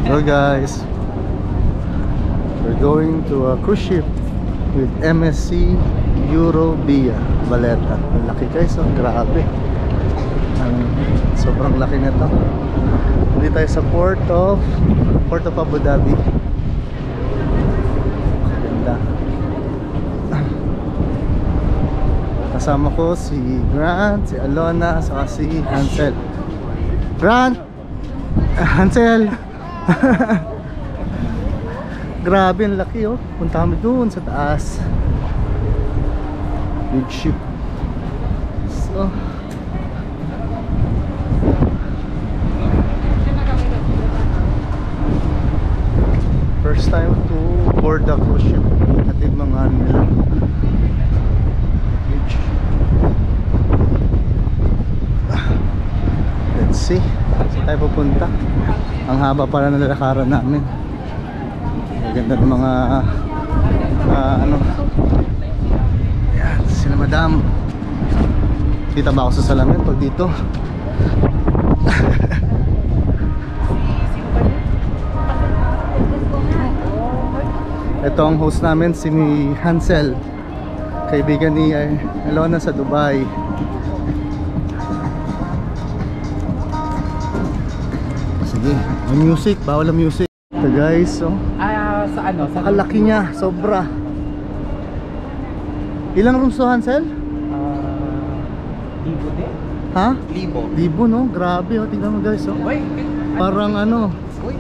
Hello guys, we're going to a cruise ship with MSC Eurovia Valletta. Ang laki guys, oh, grabe. Sobrang laki nito. Hindi tayo sa Port of Abu Dhabi. Ganda. Kasama ko si Grant, si Alona, saka si Hansel. Grant! Hansel! Grabe, ang laki oh. Punta kami doon sa taas. Big ship. So first time to board the cruise ship. At yung mga ano nila. Huge. Let's see. Saan tayo pupunta? Ang haba pala ng lalakaran namin. Ganda ng mga ano. Ayan, sila madam. Kita ba ako sa salamin pag dito? Ito ang host namin, si Hansel. Kaibigan ni Alona sa Dubai. Sige, may music, bawal ang music. Ito guys, oh. Sa ano? Sa kalaki niya, sobra. Ilang rooms to, Hansel? Libo din? Ha? Libo. Libo, no? Grabe, oh. Tingnan mo guys, oh. Uy, Parang ano, uy.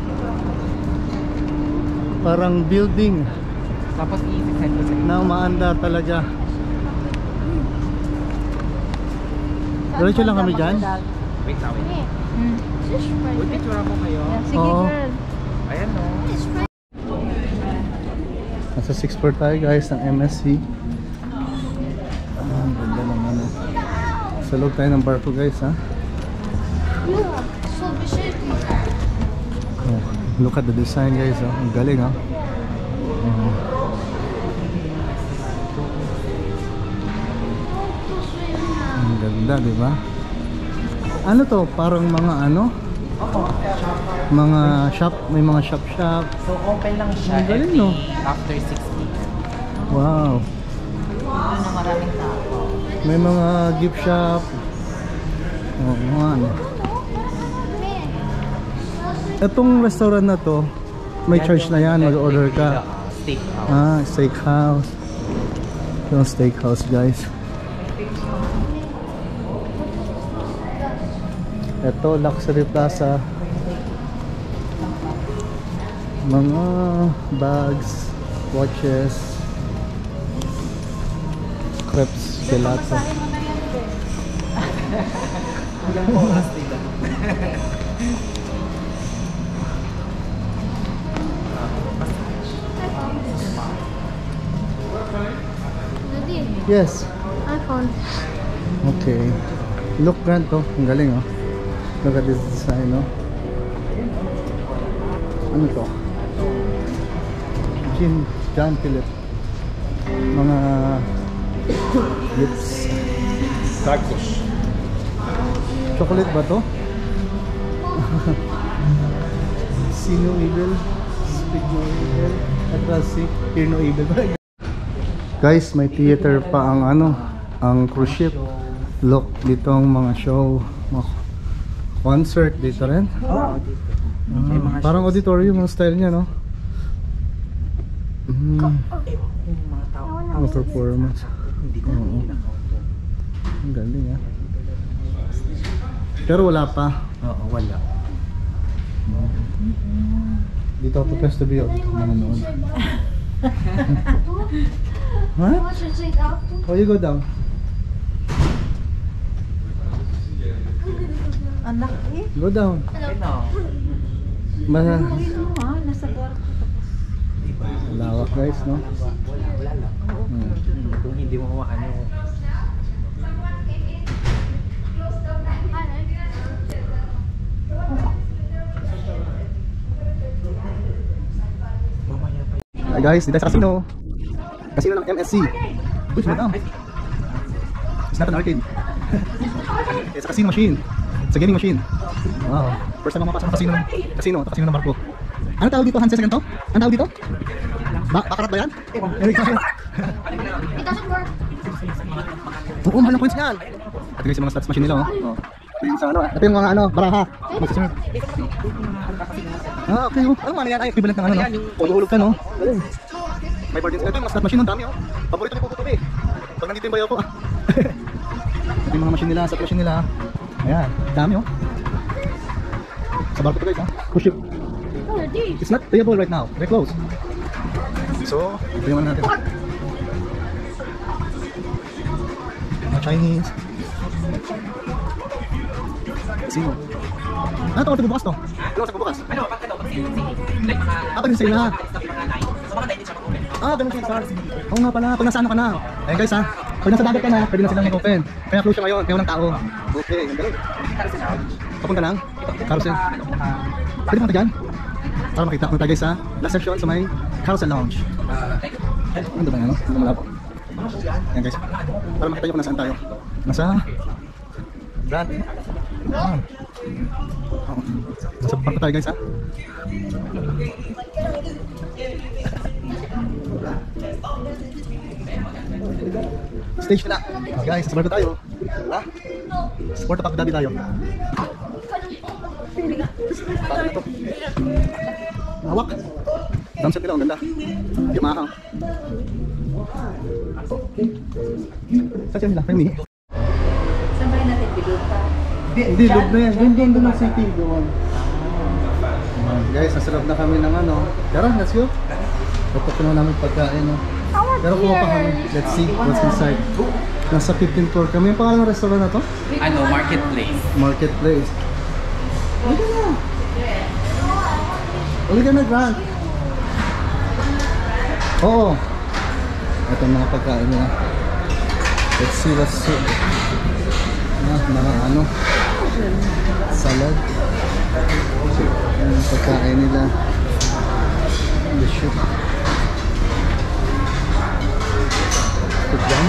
parang building Tapos i-send ko sa inyo. na umaanda talaga. Diretso lang kami dyan. Wait na, wait. Uy, picture mo kayo. Sige, Oo. girl. Ayan o. Nasa 6 floor tayo guys ng MSC. Ang ganda ng ano. Sa loob tayo ng barko guys, ha. Oh, look at the design guys, oh. Ang galing, ha. Ang ganda, di ba? Ano to? Parang mga ano? Mga shop, may mga shop. So, open lang siya Ang galing, no? after 6 weeks. Wow. Ano, maraming tao. May mga gift shop. Oh, man. Etong restaurant na to, may charge na yan, mag-order ka. Steakhouse. Ah, steakhouse. Yung steakhouse guys. Ito, Luxury Plaza. Mga bags, watches, crepes, gelato. Hanggang po oras nila. Yes. iPhone. Okay. Look, Grant, oh. Ang galing, oh. Look at this design, oh. Ano to? John Philip. Mga lips. Tacos. Chocolate ba to? See no evil, speak no evil, atrasi, hear no evil. Guys, may theater pa ang ano, ang cruise ship. Look, dito ang mga show, mga concert dito rin. Oo, dito. May mga Parang shows. auditorium ang style niya, no? Ewan ko yung mga tao. Mga performance. Hindi ko nakauto. Ang galing, ah. Pero wala pa. Oo, wala. Dito ako pwesto biyo. Dito ako manonood. What? Oh, you go down. Anak eh. Go down. Ano? Nasa barko. Lawak guys, no? Wala lang. Kung hindi mo maano. Mamaya pa. Hi guys, dito sa casino. Casino ng MSC. Uy, madam. It's not an arcade. It's a casino machine. It's a gaming machine. Wow. First time ako makapasok ng casino ng barko. Ano tawag dito, Hanses, sa ganito? Ano tawag dito? Bakarat ba yan? It doesn't work. Oo, mahal ng coins yan. Ito guys, yung mga stats machine nila, oh. Ito yung sa ano, ito yung mga ano, baraha. Okay, oh. Ano man yan? Ay, equivalent ng ano, no? Pag-uhulog ka, no? May bargains. Ito yung mga stats machine, ang dami, oh. Paborito ni Puputo, eh. Pag nandito yung bayaw ko, ah. Ito yung mga machine nila, stats machine nila. Ayan, dami, oh. Sa barko to guys, ah. Push it. Oh, these. It's not payable right now. Very close. So, ito yung ano natin. Mga Chinese. Sino? Ano ito? Ito bubukas to? Ano sa bubukas? Pag sila. Ganun siya. Oo nga pala. Pag nasa ano ka na. Ayun guys ha. Pag nasa dagat ka na, pwede na silang i-open. Kaya close siya ngayon. Kaya walang tao. Okay. Ang galing. Papunta lang. Carousel. Pwede punta dyan? Para makita ko tayo guys ha. Last section sa may Carousel Lounge. Ano ba yan? Ano malabo? Ayan guys. Para makita nyo kung nasaan tayo. Nasa brand. Nasa parko tayo guys ha. Stage na. Guys, sa barko tayo. Ha? Sport Abu Dhabi tayo. Paano na to? Hawak. Damset nila, ang ganda. Yamaha. Saan siya nila? Remy? Sabay natin bilog pa. Hindi, loob na yan. Doon ang city. Doon. Guys, nasa loob na kami ng ano. Tara, let's go. Tapos na namin pagkain. No? Pero kuha pa kami. Let's see what's inside. Nasa 15th floor kami. Yung pangalan ng restaurant na to? Ano, Marketplace. Marketplace. Ulit ka na. Ulit ka na, Grant. Oo. Ito ang mga pagkain nila. Let's see what's it. Mga ano. Salad. Yung pagkain nila. The shoot. Ito dyan.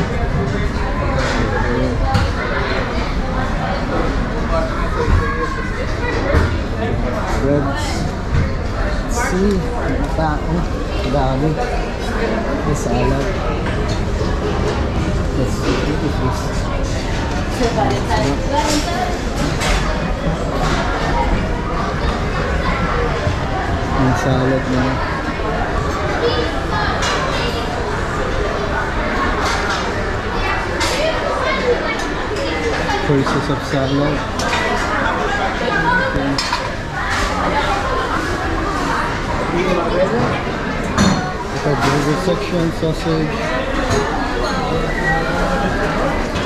Breads. See, tao. Dami. The salad. Let's see what it is. Yung salad na. Choices of salad. Ito, burger section, sausage.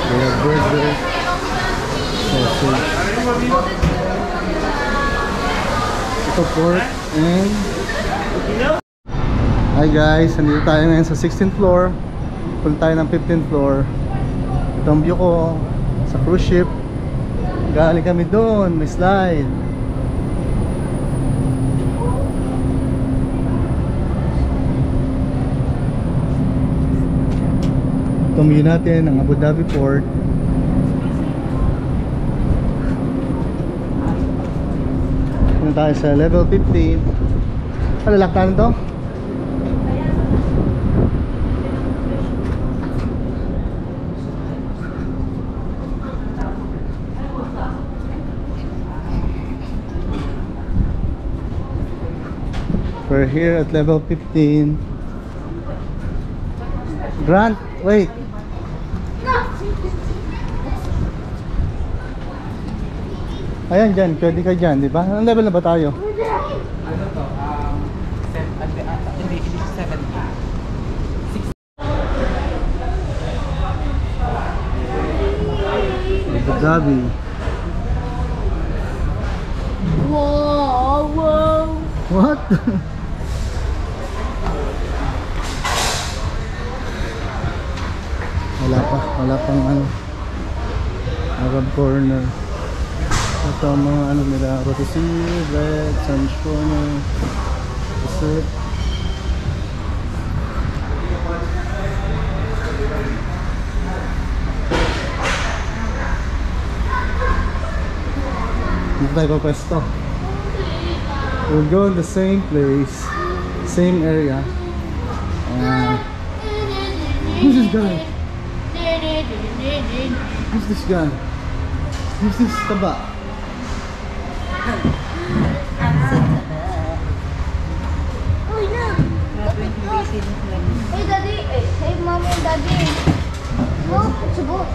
We have burger, sausage. Ito, pork, and... Hi guys, nandito tayo ngayon sa 16th floor. Punta tayo ng 15th floor. Ito ang view ko sa cruise ship. Galing kami doon, may slide. Itong view natin ng Abu Dhabi Port. Punta tayo sa level 15. Palalaktanan to? We're here at level 15. Grant, wait. Ayan dyan, pwede ka dyan, di ba? Anong level na ba tayo? Ano to? Hindi 70. Abu Dhabi. Whoa, whoa. What? Wala pang ano, Arab corner. Ito ang mga ano nila, rotisserie, bread, sandwich corner, dessert. Dito tayo pa pwesto. We'll go in the same place, same area. And who's this guy? Who's this guy? Who's this taba? Uy, look. Hey, daddy. Hey, mommy and daddy. Look, it's a boat.